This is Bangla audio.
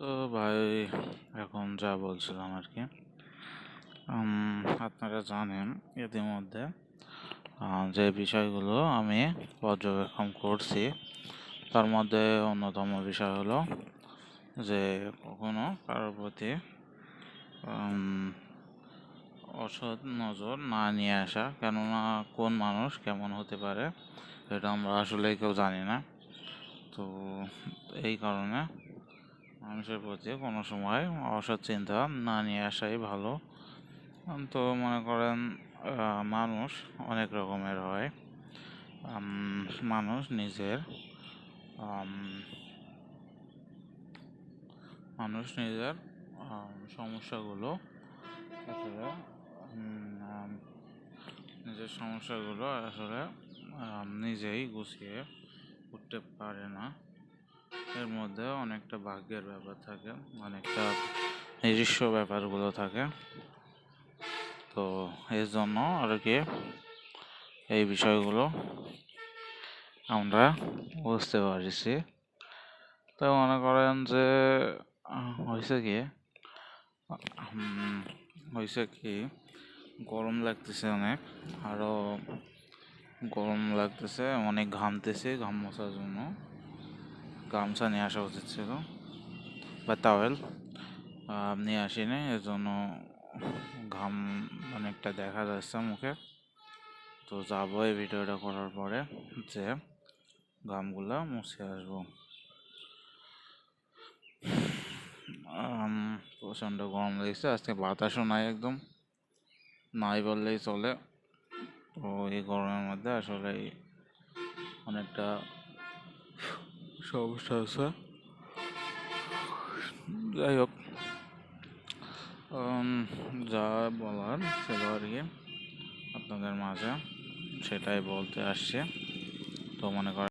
তো ভাই, এখন যা বলছিলাম আর কি, আপনারা জানেন ইতিমধ্যে যে বিষয়গুলো আমি পর্যবেক্ষণ করছি তার মধ্যে অন্যতম বিষয় হলো যে কখনো কারোর প্রতি অসৎ নজর না নিয়ে আসা। কেননা কোন মানুষ কেমন হতে পারে সেটা আমরা আসলে কেউ জানি না। তো এই কারণে মানুষের প্রতি কোনো সময় অসৎ চিন্তা না নিয়ে আসাই ভালো। তো মনে করেন মানুষ অনেক রকমের হয়। মানুষ নিজের আম, মানুষ নিজের সমস্যাগুলো আসলে নিজের সমস্যাগুলো আসলে নিজেই গুছিয়ে উঠতে পারে না। এর মধ্যে অনেকটা ভাগ্যের ব্যাপার থাকে, অনেকটা নিজস্ব ব্যাপারগুলো থাকে। তো এর জন্য আর কি এই বিষয়গুলো আমরা বুঝতে পারছি। তো মনে করেন যে হয়েছে কি গরম লাগতেছে অনেক, আরো গরম লাগতেছে, অনেক ঘামতেছে। ঘাম মোছার জন্য গামছা নিয়ে আসা উচিত ছিল বা টাওয়েল নিয়ে আসিনি, এর জন্য ঘাম অনেকটা দেখা যাচ্ছে মুখে। তো যাবো এই ভিডিওটা করার পরে যে ঘামগুলা মুছে আসবো। প্রচণ্ড গরম লেগেছে আজকে, বাতাসও নাই, একদম নাই বললেই চলে। তো এই গরমের মধ্যে আসলে অনেকটা সমস্যা আছে। যাই হোক, যা বলার ছিল আর কি আপনাদের মাঝে সেটাই বলতে আসছে। তো মনে করেন